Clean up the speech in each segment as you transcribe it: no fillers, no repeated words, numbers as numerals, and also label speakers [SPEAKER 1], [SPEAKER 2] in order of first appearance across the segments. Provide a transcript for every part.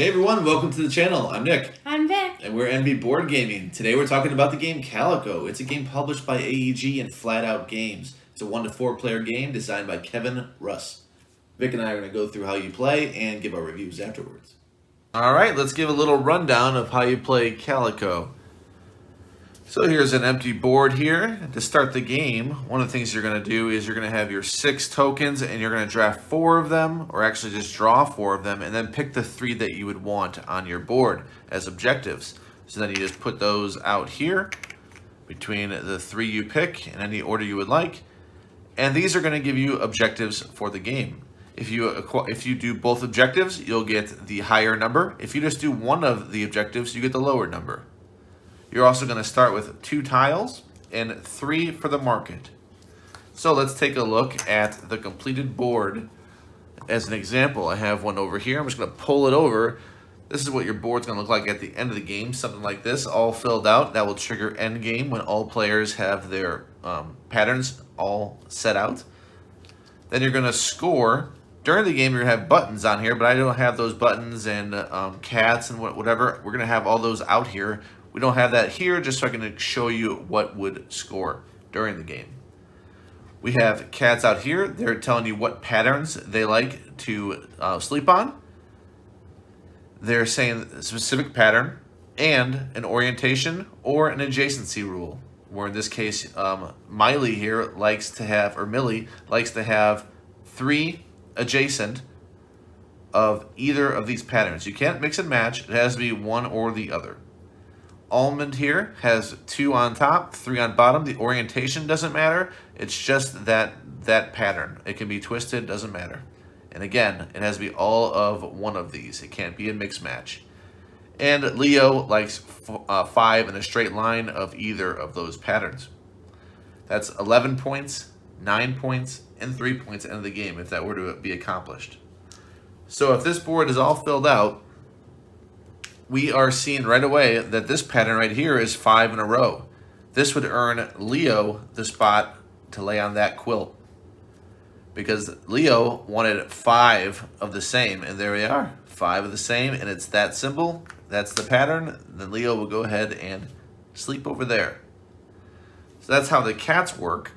[SPEAKER 1] Hey everyone, welcome to the channel. I'm Nick.
[SPEAKER 2] I'm Vic.
[SPEAKER 1] And we're NB Board Gaming. Today we're talking about the game Calico. It's a game published by AEG and Flat Out Games. It's a 1 to 4 player game designed by Kevin Russ. Vic and I are going to go through how you play and give our reviews afterwards. Alright, let's give a little rundown of how you play Calico. So here's an empty board here. To start the game, one of the things you're going to do is you're going to have your 6 tokens and you're going to draft 4 of them, or actually just draw 4 of them, and then pick the 3 that you would want on your board as objectives. So then you just put those out here between the 3 you pick in any order you would like, and these are going to give you objectives for the game. If you do both objectives, you'll get the higher number. If you just do one of the objectives, you get the lower number. You're also going to start with 2 tiles and 3 for the market. So let's take a look at the completed board. As an example, I have one over here. I'm just going to pull it over. This is what your board's going to look like at the end of the game. Something like this, all filled out. That will trigger end game when all players have their patterns all set out. Then you're going to score. During the game, you're going to have buttons on here, but I don't have those buttons and cats and whatever. We're going to have all those out here. We don't have that here, just so I can show you what would score during the game. We have cats out here. They're telling you what patterns they like to sleep on. They're saying a specific pattern and an orientation or an adjacency rule, where in this case, Miley here likes to have, or Millie likes to have 3 adjacent of either of these patterns. You can't mix and match. It has to be one or the other. Almond here has 2 on top, 3 on bottom. The orientation doesn't matter. It's just that pattern. It can be twisted, doesn't matter. And again, it has to be all of one of these. It can't be a mix match. And Leo likes 5 in a straight line of either of those patterns. That's 11 points, 9 points, and 3 points at the end of the game if that were to be accomplished. So if this board is all filled out, we are seeing right away that this pattern right here is 5 in a row. This would earn Leo the spot to lay on that quilt, because Leo wanted 5 of the same, and there we are, 5 of the same, and it's that simple. That's the pattern. Then Leo will go ahead and sleep over there. So that's how the cats work.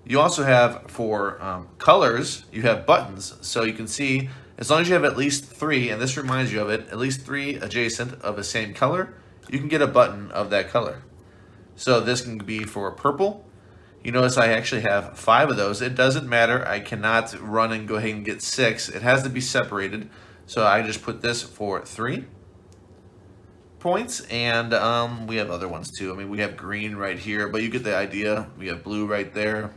[SPEAKER 1] You also have, for colors, you have buttons, so you can see as long as you have at least 3, and this reminds you of it, at least 3 adjacent of the same color, you can get a button of that color. So this can be for purple. You notice I actually have 5 of those. It doesn't matter. I cannot run and go ahead and get 6. It has to be separated. So I just put this for 3 points, and we have other ones too. I mean, we have green right here, but you get the idea. We have blue right there.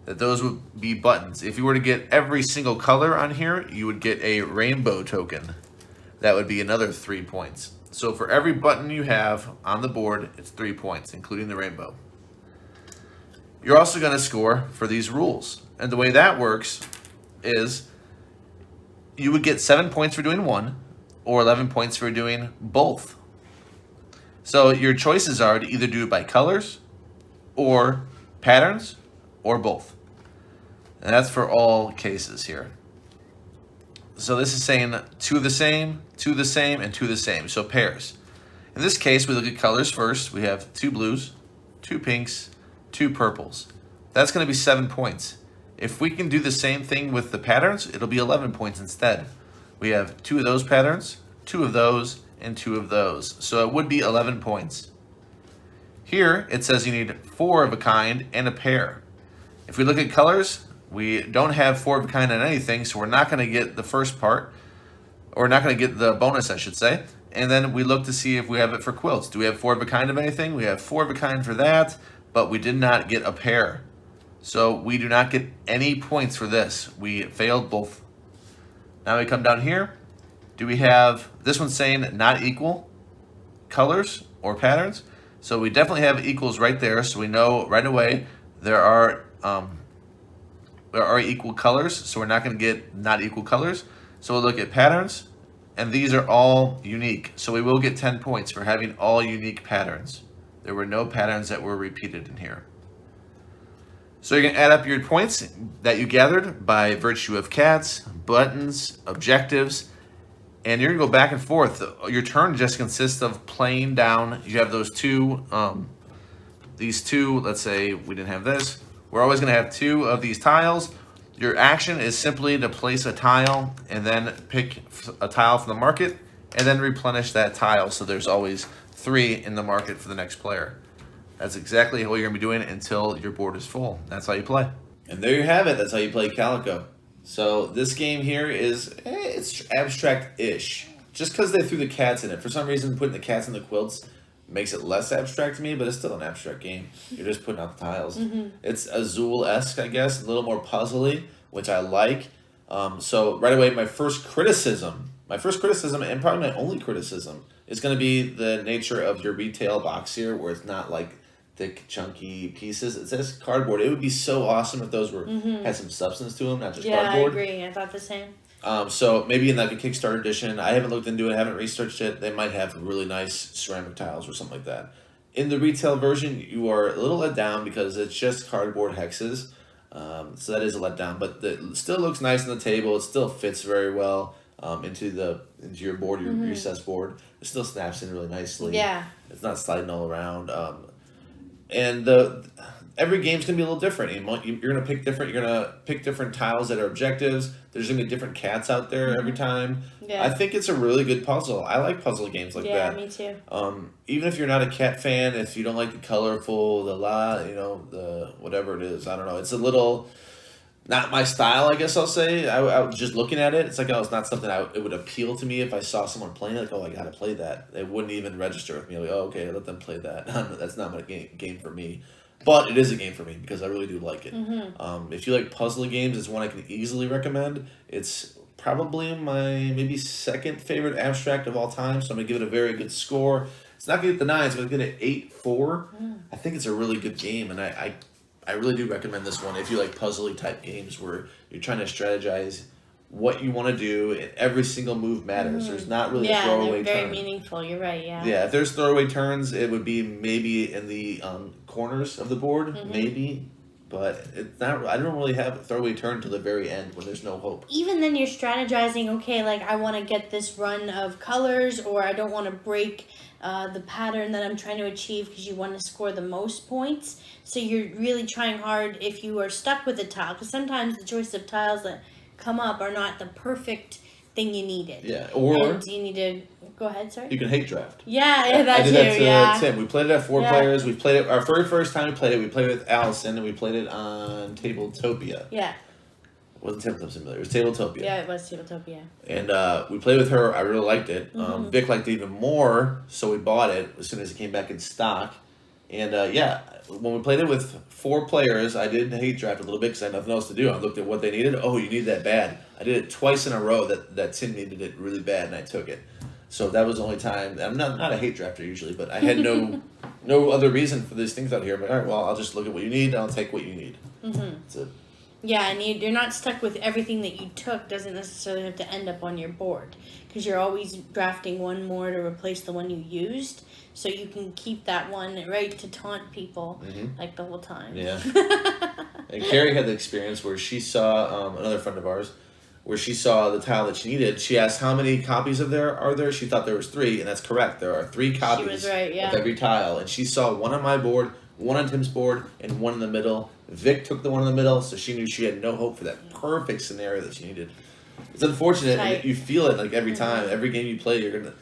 [SPEAKER 1] That those would be buttons. If you were to get every single color on here, you would get a rainbow token. That would be another 3 points. So for every button you have on the board, it's 3 points, including the rainbow. You're also going to score for these rules. And the way that works is you would get 7 points for doing one, or 11 points for doing both. So your choices are to either do it by colors, or patterns, or both. And that's for all cases here. So this is saying 2 of the same, 2 of the same, and 2 of the same. So pairs. In this case, we look at colors first. We have 2 blues, 2 pinks, 2 purples. That's going to be 7 points. If we can do the same thing with the patterns, it'll be 11 points instead. We have 2 of those patterns, 2 of those, and 2 of those. So it would be 11 points. Here, it says you need 4 of a kind and a pair. If we look at colors, we don't have 4 of a kind on anything, so we're not going to get the first part, or not going to get the bonus, I should say. And then we look to see if we have it for quilts. Do we have 4 of a kind of anything? We have 4 of a kind for that, but we did not get a pair. So we do not get any points for this. We failed both. Now we come down here. Do we have, this one's saying not equal colors or patterns? So we definitely have equals right there, so we know right away there are equal colors, so we're not going to get not equal colors. So we'll look at patterns, and these are all unique. So we will get 10 points for having all unique patterns. There were no patterns that were repeated in here. So you're going to add up your points that you gathered by virtue of cats, buttons, objectives, and you're gonna go back and forth. Your turn just consists of playing down. You have those two, these two. Let's say we didn't have this. We're always gonna have two of these tiles. Your action is simply to place a tile and then pick a tile from the market and then replenish that tile. So there's always 3 in the market for the next player. That's exactly what you're gonna be doing until your board is full. That's how you play. And there you have it. That's how you play Calico. So this game here is, it's abstract-ish. Just because they threw the cats in it. For some reason, putting the cats in the quilts makes it less abstract to me, but it's still an abstract game. You're just putting out the tiles. It's Azul-esque, I guess, a little more puzzly, which I like. So right away, my first criticism, and probably my only criticism, is going to be the nature of your retail box here, where it's not like thick, chunky pieces. It says cardboard. It would be so awesome if those were had some substance to them, not just cardboard.
[SPEAKER 2] Yeah, I agree. I thought the same.
[SPEAKER 1] So maybe in like a Kickstarter edition, I haven't looked into it, I haven't researched it. They might have really nice ceramic tiles or something like that. In the retail version, you are a little let down because it's just cardboard hexes. So that is a letdown, but it still looks nice on the table. It still fits very well into your board, your recess board. It still snaps in really nicely.
[SPEAKER 2] Yeah.
[SPEAKER 1] It's not sliding all around. And every game's gonna be a little different. You're gonna pick different. You're gonna pick different tiles that are objectives. There's gonna be different cats out there every time.
[SPEAKER 2] Yeah.
[SPEAKER 1] I think it's a really good puzzle. I like puzzle games like that.
[SPEAKER 2] Yeah, me too.
[SPEAKER 1] Even if you're not a cat fan, if you don't like the colorful, the whatever it is, I don't know. It's a little not my style, I guess I'll say. I was just looking at it. It's like, oh, it's not something it would appeal to me if I saw someone playing it. Like, oh, I gotta play that. It wouldn't even register with me. Like, oh, okay, let them play that. That's not my game for me. But it is a game for me because I really do like it. If you like puzzle games, it's one I can easily recommend. It's probably my maybe second favorite abstract of all time, so I'm gonna give it a very good score. It's not gonna get the 9s, but I'm gonna get an 8-4. I think it's a really good game, and I really do recommend this one if you like puzzly type games where you're trying to strategize what you want to do, and every single move matters. There's not really a throwaway turn.
[SPEAKER 2] Yeah, they're very meaningful. You're right, yeah.
[SPEAKER 1] Yeah, if there's throwaway turns, it would be maybe in the corners of the board, maybe. But it's not. I don't really have a throwaway turn to the very end when there's no hope.
[SPEAKER 2] Even then, you're strategizing, okay, like I want to get this run of colors, or I don't want to break the pattern that I'm trying to achieve because you want to score the most points. So you're really trying hard if you are stuck with a tile, because sometimes the choice of tiles that come up are not the perfect thing you needed.
[SPEAKER 1] Yeah, or
[SPEAKER 2] and you need to go ahead. Sorry.
[SPEAKER 1] You can hate draft.
[SPEAKER 2] Yeah, that
[SPEAKER 1] I did
[SPEAKER 2] too.
[SPEAKER 1] that to Tim. We played it at 4 players. We played it our very first time we played it with Allison, and we played it on Tabletopia.
[SPEAKER 2] Yeah.
[SPEAKER 1] It wasn't Tabletop Simulator. It was Tabletopia.
[SPEAKER 2] Yeah, it was Tabletopia.
[SPEAKER 1] And we played with her. I really liked it. Vic liked it even more, so we bought it as soon as it came back in stock. And when we played it with 4 players, I did hate draft a little bit because I had nothing else to do. I looked at what they needed. Oh, you need that bad. I did it twice in a row that Tim needed it really bad, and I took it. So that was the only time. I'm not a hate drafter usually, but I had no other reason for these things out here. But all right, well, I'll just look at what you need, and I'll take what you need. That's it.
[SPEAKER 2] Yeah, and you're not stuck with everything that you took. Doesn't necessarily have to end up on your board, because you're always drafting one more to replace the one you used. So you can keep that one right to taunt people like the whole time.
[SPEAKER 1] Yeah. And Carrie had the experience where she saw another friend of ours, where she saw the tile that she needed. She asked how many copies of there are there. She thought there was 3, and that's correct. There are 3 copies of every tile, and she saw one on my board, one on Tim's board, and one in the middle. Vic took the one in the middle, so she knew she had no hope for that perfect scenario that she needed. It's unfortunate, and you feel it like every time, every game you play, you're gonna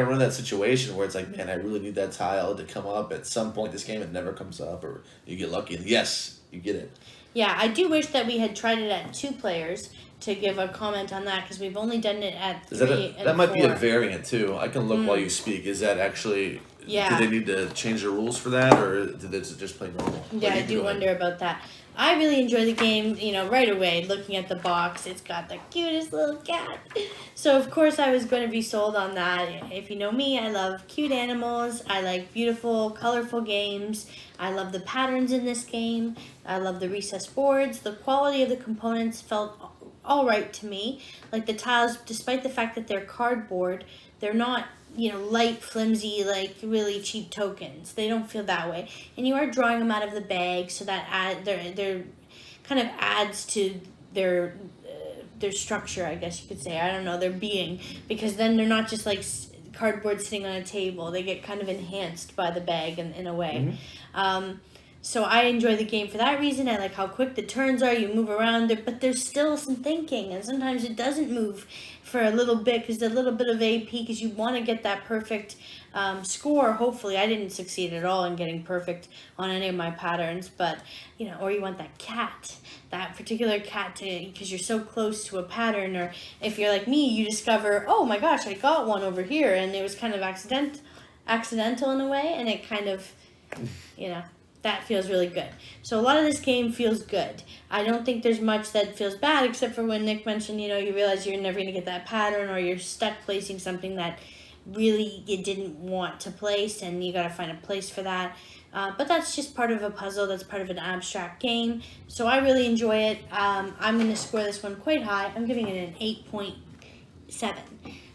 [SPEAKER 1] run that situation where it's like, man, I really need that tile to come up at some point this game. It never comes up, or you get lucky, and yes, you get it.
[SPEAKER 2] Yeah, I do wish that we had tried it at 2 players to give a comment on that, because we've only done it at 3 and
[SPEAKER 1] that might
[SPEAKER 2] 4.
[SPEAKER 1] be a variant too. I can look while you speak. Is that actually?
[SPEAKER 2] Yeah.
[SPEAKER 1] Do they need to change the rules for that, or did they just play normal?
[SPEAKER 2] Yeah, I do wonder about that. I really enjoy the game, right away, looking at the box. It's got the cutest little cat. So, of course, I was going to be sold on that. If you know me, I love cute animals. I like beautiful, colorful games. I love the patterns in this game. I love the recess boards. The quality of the components felt all right to me. Like the tiles, despite the fact that they're cardboard, they're not light, flimsy, like really cheap tokens. They don't feel that way. And you are drawing them out of the bag, so that they're kind of adds to their their structure, I guess you could say. I don't know, their being, because then they're not just like cardboard sitting on a table. They get kind of enhanced by the bag in a way. So I enjoy the game for that reason. I like how quick the turns are. You move around it, but there's still some thinking, and sometimes it doesn't move for a little bit because a little bit of AP, because you want to get that perfect score. Hopefully, I didn't succeed at all in getting perfect on any of my patterns, but or you want that particular cat because you're so close to a pattern, or if you're like me, you discover, oh my gosh, I got one over here, and it was kind of accidental in a way, and it kind of, that feels really good. So a lot of this game feels good. I don't think there's much that feels bad, except for when Nick mentioned, you realize you're never going to get that pattern, or you're stuck placing something that really you didn't want to place, and you got to find a place for that. But that's just part of a puzzle. That's part of an abstract game. So I really enjoy it. I'm going to score this one quite high. I'm giving it an 8.7.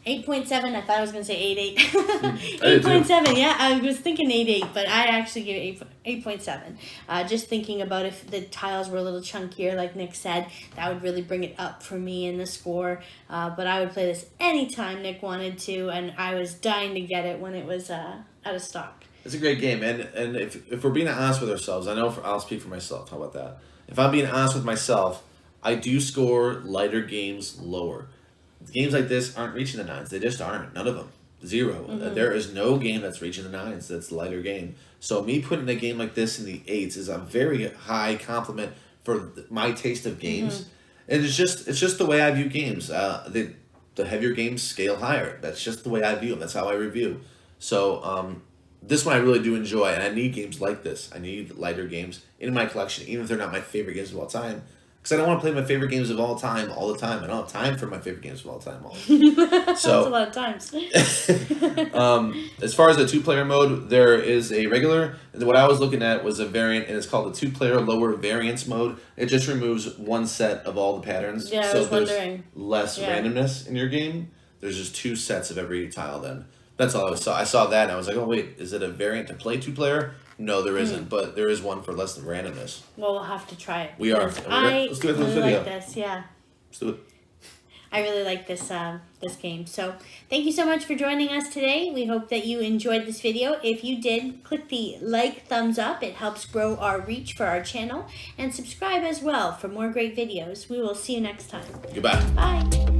[SPEAKER 2] 8.7, I thought I was going to say 8.8. 8.7, yeah, I was thinking 8.8, but I actually give it 8.7. Just thinking about if the tiles were a little chunkier, like Nick said, that would really bring it up for me in the score. But I would play this anytime Nick wanted to, and I was dying to get it when it was out of stock.
[SPEAKER 1] It's a great game, and if we're being honest with ourselves, I'll speak for myself. How about that? If I'm being honest with myself, I do score lighter games lower. Games like this aren't reaching the 9s. They just aren't. None of them. 0. There is no game that's reaching the 9s that's a lighter game. So me putting a game like this in the 8s is a very high compliment for my taste of games. And it's just the way I view games. The heavier games scale higher. That's just the way I view them. That's how I review. So this one I really do enjoy, and I need games like this. I need lighter games in my collection, even if they're not my favorite games of all time. Because I don't want to play my favorite games of all the time. I don't have time for my favorite games of all time.
[SPEAKER 2] That's a lot of times.
[SPEAKER 1] As far as the 2-player mode, there is a regular. What I was looking at was a variant, and it's called the 2-player lower variance mode. It just removes one set of all the patterns.
[SPEAKER 2] Yeah,
[SPEAKER 1] so
[SPEAKER 2] I was wondering.
[SPEAKER 1] There's less randomness in your game. There's just 2 sets of every tile then. That's all I saw that, and I was like, oh, wait, is it a variant to play 2-player? No, there isn't, but there is one for less than randomness.
[SPEAKER 2] Well, we'll have to try it.
[SPEAKER 1] We are. Let's do it for this video.
[SPEAKER 2] Like this, yeah.
[SPEAKER 1] Let's do it.
[SPEAKER 2] I really like this this game. So thank you so much for joining us today. We hope that you enjoyed this video. If you did, click the thumbs up. It helps grow our reach for our channel. And subscribe as well for more great videos. We will see you next time.
[SPEAKER 1] Goodbye.
[SPEAKER 2] Bye.